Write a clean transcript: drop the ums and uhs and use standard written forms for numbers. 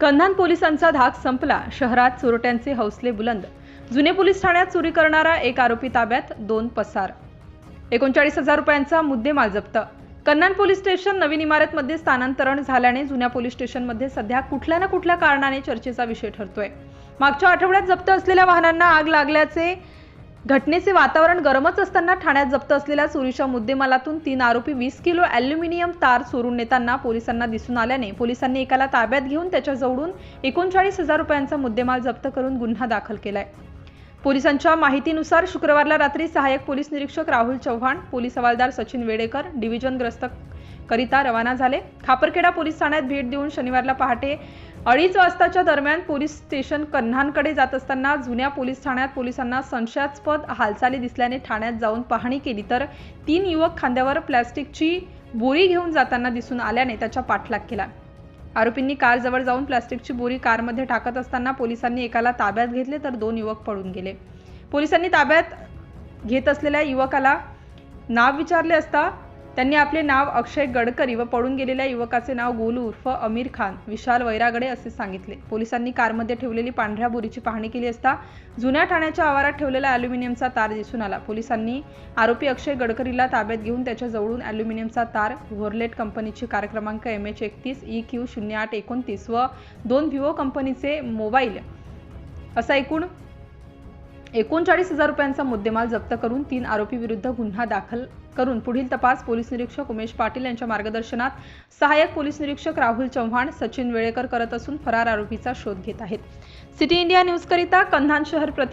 कन्हान पोलिसांचा धाक संपला. शहरात चोरट्यांचे हौसले बुलंद. जुने पोलीस ठाण्यात चोरी करणारा एक आरोपी ताब्यात, 2 पसार. 39,000 रुपयांचा मुद्देमाल जप्त. कन्हान पोलीस स्टेशन नवीन इमारतमध्ये स्थानांतरण झाल्याने जुन्या पोलीस स्टेशनमध्ये सध्या कुठल्या ना कुठल्या कारणाने चर्चेचा विषय ठरतोय. मागच्या आठवड्यात जप्त असलेल्या वाहनांना आग लागल्याचे घटनेचे वातावरण गरमच असताना ठाण्यात जप्त असलेल्या चोरीच्या मुद्देमालातून 3 आरोपी 20 किलो ॲल्युमिनियम तार चोरून नेताना पोलिसांना दिसून आल्याने पोलिसांनी एकाला ताब्यात घेऊन त्याच्याजवळून 39,000 रुपयांचा मुद्देमाल जप्त करून गुन्हा दाखल केलाय. पोलिसांच्या माहितीनुसार शुक्रवारला रात्री सहाय्यक पोलीस निरीक्षक राहुल चव्हाण, पोलीस हवालदार सचिन वेडेकर डिव्हिजन ग्रस्त करिता रवाना झाले. खापरखेडा पोलीस ठाण्यात भेट देऊन शनिवारला पहाटे 2:30 वाजताच्या दरम्यान पोलीस स्टेशन कन्हानकडे जात असताना जुन्या पोलीस ठाण्यात पोलिसांना संशयास्पद हालचाली दिसल्याने ठाण्यात जाऊन पाहणी केली तर 3 युवक खांद्यावर प्लास्टिकची बोरी घेऊन जाताना दिसून आल्याने त्याचा पाठलाग केला. आरोपींनी कारजवळ जाऊन प्लास्टिकची बोरी कारमध्ये टाकत असताना पोलिसांनी एकाला ताब्यात घेतले तर 2 युवक पळून गेले. पोलिसांनी ताब्यात घेत असलेल्या युवकाला नाव विचारले असता त्यांनी आपले नाव अक्षय गडकरी व पळून गेलेल्या युवकाचे नाव गोलू उर्फ अमीर खान, विशाल वैरागडे असे सांगितले. पोलिसांनी कारमध्ये ठेवलेली पांढऱ्या बोरीची पाहणी केली असता जुन्या ठाण्याच्या आवारात ठेवलेला ॲल्युमिनियमचा तार दिसून आला. पोलिसांनी आरोपी अक्षय गडकरीला ताब्यात घेऊन त्याच्या जवळून ॲल्युमिनियमचा तार, व्होरलेट कंपनीची कार क्रमांक MH31 EQ 0829 व 2 विवो कंपनीचे मोबाईल असा एकूण 39,000 रुपयांचा मुद्देमाल जप्त करून 3 आरोपी विरुद्ध गुन्हा दाखल करून पुढील तपास पोलीस निरीक्षक उमेश पाटील यांच्या मार्गदर्शनात सहाय्यक पोलीस निरीक्षक राहुल चव्हाण, सचिन वेळेकर करत असून फरार आरोपीचा शोध घेत आहेत. सिटी इंडिया न्यूज करिता कन्हान शहर